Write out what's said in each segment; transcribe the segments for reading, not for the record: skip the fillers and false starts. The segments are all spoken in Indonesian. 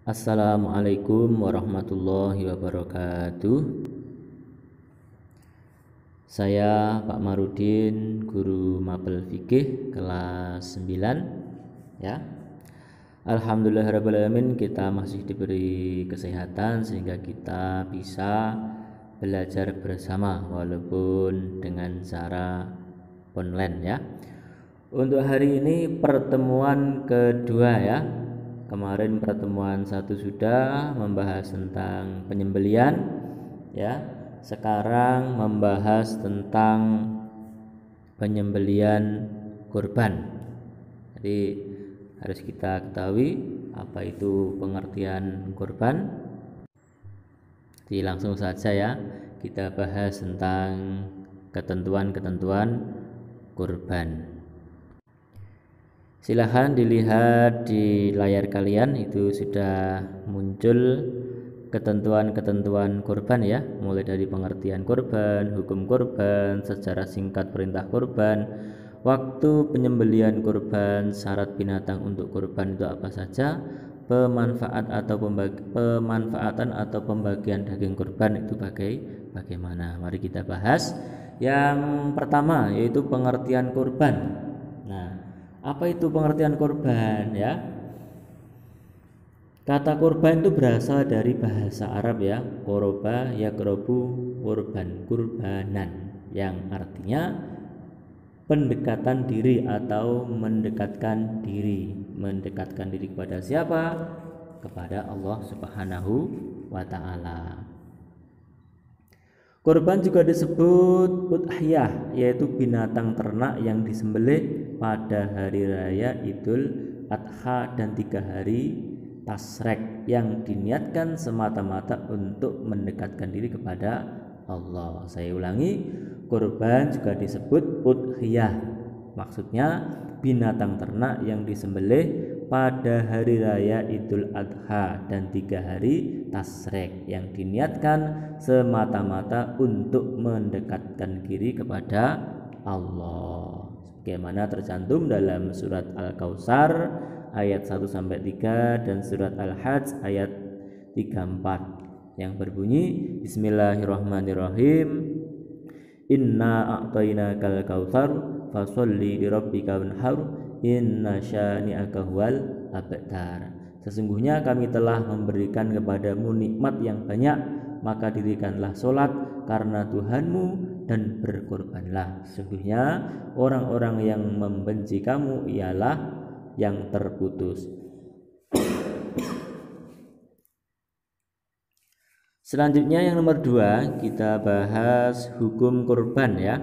Assalamualaikum warahmatullahi wabarakatuh. Saya Pak Marudin, guru mapel fikih kelas 9 ya. Alhamdulillahirrahmanirrahim, kita masih diberi kesehatan sehingga kita bisa belajar bersama walaupun dengan cara online ya. Untuk hari ini pertemuan kedua ya. Kemarin pertemuan satu sudah membahas tentang penyembelian ya. Sekarang membahas tentang penyembelian kurban. Jadi harus kita ketahui apa itu pengertian kurban. Jadi langsung saja ya, kita bahas tentang ketentuan-ketentuan kurban. Silahkan dilihat di layar kalian, itu sudah muncul ketentuan-ketentuan kurban ya, mulai dari pengertian kurban, hukum kurban, secara singkat perintah kurban, waktu penyembelian kurban, syarat binatang untuk kurban itu apa saja, pemanfaatan atau pembagian daging kurban itu bagaimana. Mari kita bahas. Yang pertama yaitu pengertian kurban. Nah, apa itu pengertian kurban ya? Kata kurban itu berasal dari bahasa Arab ya, koroba yakrobu kurban, kurbanan, yang artinya pendekatan diri atau mendekatkan diri. Mendekatkan diri kepada siapa? Kepada Allah Subhanahu wa ta'ala. Kurban juga disebut udhiyah, yaitu binatang ternak yang disembelih pada hari raya Idul Adha dan 3 hari Tasrek, yang diniatkan semata-mata untuk mendekatkan diri kepada Allah. Saya ulangi, kurban juga disebut udhiyah, maksudnya binatang ternak yang disembelih pada hari raya Idul Adha dan 3 hari Tasrek, yang diniatkan semata-mata untuk mendekatkan diri kepada Allah, sebagaimana tercantum dalam surat Al-Kautsar ayat 1-3 dan surat Al-Hajj ayat 34 yang berbunyi Bismillahirrahmanirrahim, Inna a'tainakal kautsar fasholli lirabbika wanhar inna syani'aka huwal abtar. Sesungguhnya kami telah memberikan kepadamu nikmat yang banyak, maka dirikanlah solat karena Tuhanmu dan berkorbanlah. Sesungguhnya orang-orang yang membenci kamu ialah yang terputus. Selanjutnya yang nomor 2, kita bahas hukum kurban ya.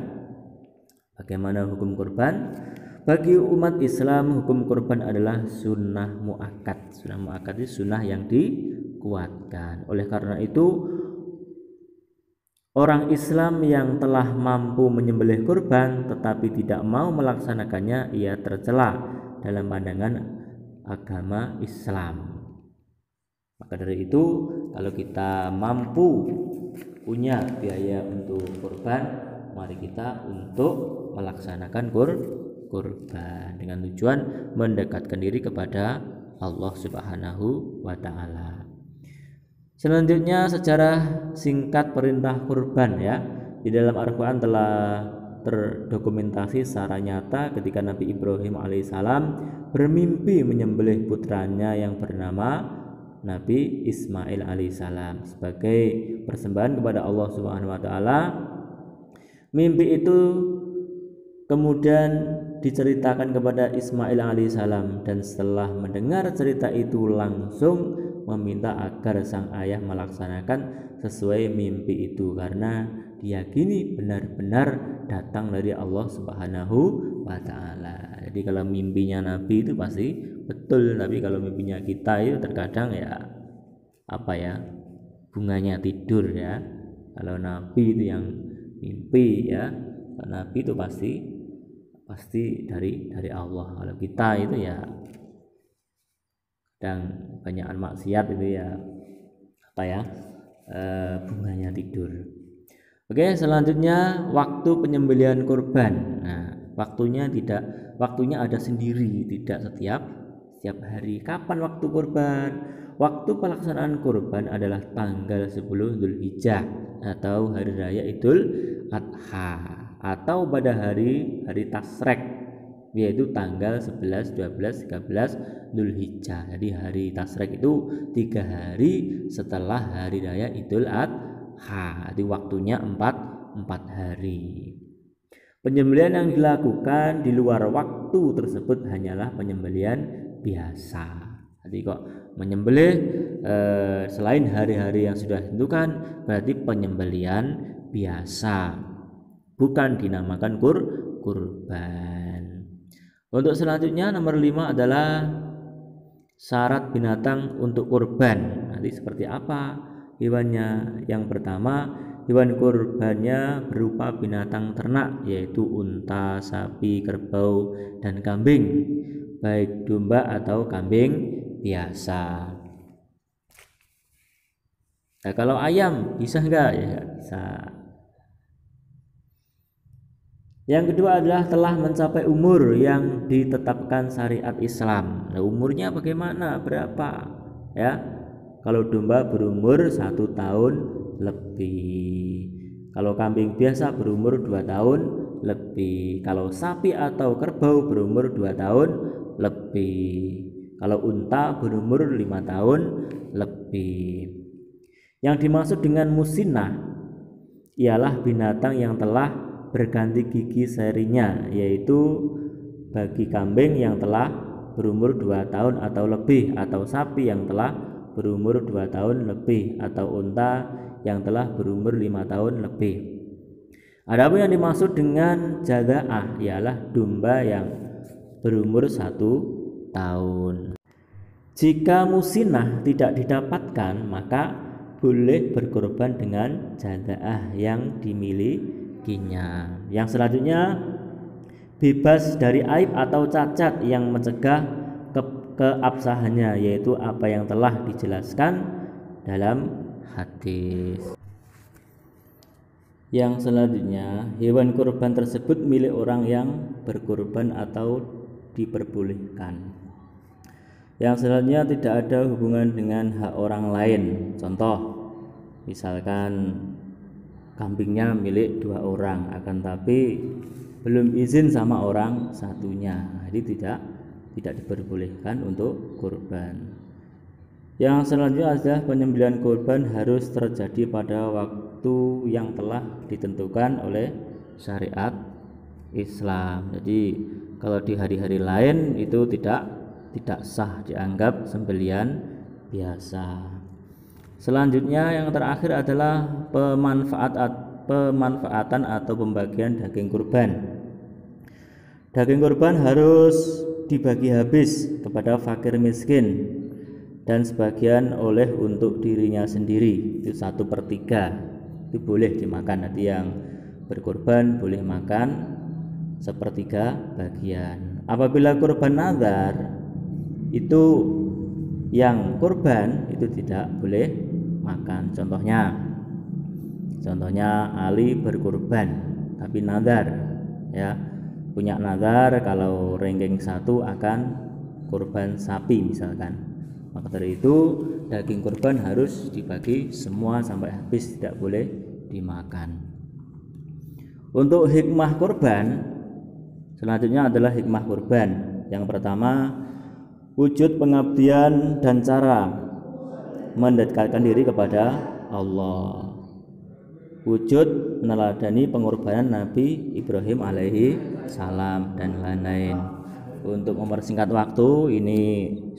Bagaimana hukum kurban? Bagi umat Islam, hukum kurban adalah sunnah muakkad. Sunnah muakkad itu sunnah yang dikuatkan. Oleh karena itu, orang Islam yang telah mampu menyembelih kurban tetapi tidak mau melaksanakannya, ia tercela dalam pandangan agama Islam. Maka dari itu, kalau kita mampu punya biaya untuk kurban, mari kita untuk melaksanakan kurban dengan tujuan mendekatkan diri kepada Allah Subhanahu wa ta'ala. Selanjutnya secara singkat perintah kurban ya. Di dalam Al-Quran telah terdokumentasi secara nyata ketika Nabi Ibrahim alaihissalam bermimpi menyembelih putranya yang bernama Nabi Ismail alaihissalam sebagai persembahan kepada Allah Subhanahu wa ta'ala. Mimpi itu kemudian diceritakan kepada Ismail alaihissalam, dan setelah mendengar cerita itu langsung meminta agar sang ayah melaksanakan sesuai mimpi itu, karena diyakini benar-benar datang dari Allah Subhanahu wa ta'ala. Jadi kalau mimpinya Nabi itu pasti betul, tapi kalau mimpinya kita itu terkadang ya bunganya tidur ya. Kalau Nabi itu yang mimpi ya, Nabi itu pasti dari Allah. Kalau kita itu ya kadang banyakan maksiat itu ya bunganya tidur. Oke, selanjutnya waktu penyembelihan kurban. Nah, waktunya ada sendiri, tidak setiap hari. Kapan waktu kurban? Waktu pelaksanaan kurban adalah tanggal 10 Dzulhijjah atau hari raya Idul Adha, atau pada hari Tasrek, yaitu tanggal 11, 12, 13 Dzulhijjah. Jadi hari Tasrek itu 3 hari setelah hari raya Idul Adha. Jadi waktunya 4 hari. Penyembelihan yang dilakukan di luar waktu tersebut hanyalah penyembelihan biasa. Jadi kok menyembelih selain hari-hari yang sudah ditentukan berarti penyembelihan biasa, bukan dinamakan kurban. Untuk selanjutnya nomor 5 adalah syarat binatang untuk kurban. Nanti seperti apa hewannya? Yang pertama, hewan kurbannya berupa binatang ternak, yaitu unta, sapi, kerbau, dan kambing, baik domba atau kambing biasa. Nah, kalau ayam bisa enggak? Ya bisa. Yang kedua adalah telah mencapai umur yang ditetapkan syariat Islam. Nah, umurnya bagaimana? Berapa? Ya, kalau domba berumur 1 tahun lebih. Kalau kambing biasa berumur 2 tahun lebih. Kalau sapi atau kerbau berumur 2 tahun lebih. Kalau unta berumur 5 tahun lebih. Yang dimaksud dengan musinah ialah binatang yang telah berganti gigi serinya, yaitu bagi kambing yang telah berumur 2 tahun atau lebih, atau sapi yang telah berumur 2 tahun lebih, atau unta yang telah berumur 5 tahun lebih. Adapun yang dimaksud dengan jaza'ah ialah domba yang berumur 1 tahun. Jika musinah tidak didapatkan, maka boleh berkorban dengan jaza'ah yang dimilikinya. Yang selanjutnya, bebas dari aib atau cacat yang mencegah keabsahannya, yaitu apa yang telah dijelaskan dalam hadis. Yang selanjutnya, hewan kurban tersebut milik orang yang berkorban atau diperbolehkan. Yang selanjutnya, tidak ada hubungan dengan hak orang lain. Contoh, misalkan kambingnya milik 2 orang, akan tapi belum izin sama orang satunya, jadi tidak diperbolehkan untuk kurban. Yang selanjutnya adalah penyembelihan kurban harus terjadi pada waktu yang telah ditentukan oleh syariat Islam. Jadi kalau di hari-hari lain itu tidak sah, dianggap sembelihan biasa. Selanjutnya yang terakhir adalah pemanfaatan atau pembagian daging kurban. Daging kurban harus dibagi habis kepada fakir miskin dan sebagian oleh untuk dirinya sendiri, itu 1/3 itu boleh dimakan. Nanti yang berkurban boleh makan 1/3 bagian. Apabila kurban nazar, itu yang kurban itu tidak boleh makan. Contohnya Ali berkurban tapi nazar, ya, punya nazar kalau ranking 1 akan kurban sapi misalkan. Maka dari itu daging kurban harus dibagi semua sampai habis, tidak boleh dimakan. Untuk hikmah kurban selanjutnya adalah hikmah kurban. Yang pertama, wujud pengabdian dan cara mendekatkan diri kepada Allah. Wujud meneladani pengorbanan Nabi Ibrahim alaihi salam dan lain-lain. Untuk mempersingkat waktu, ini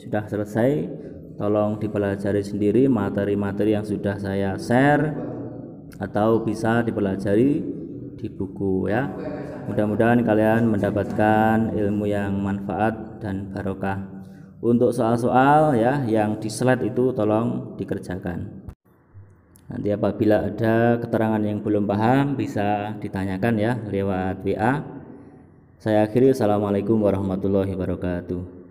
sudah selesai. Tolong dipelajari sendiri materi-materi yang sudah saya share, atau bisa dipelajari di buku, ya. Mudah-mudahan kalian mendapatkan ilmu yang manfaat dan barokah. Untuk soal-soal, ya, yang di slide itu tolong dikerjakan. Nanti apabila ada keterangan yang belum paham bisa ditanyakan, ya, lewat WA. Saya akhiri. Assalamualaikum warahmatullahi wabarakatuh.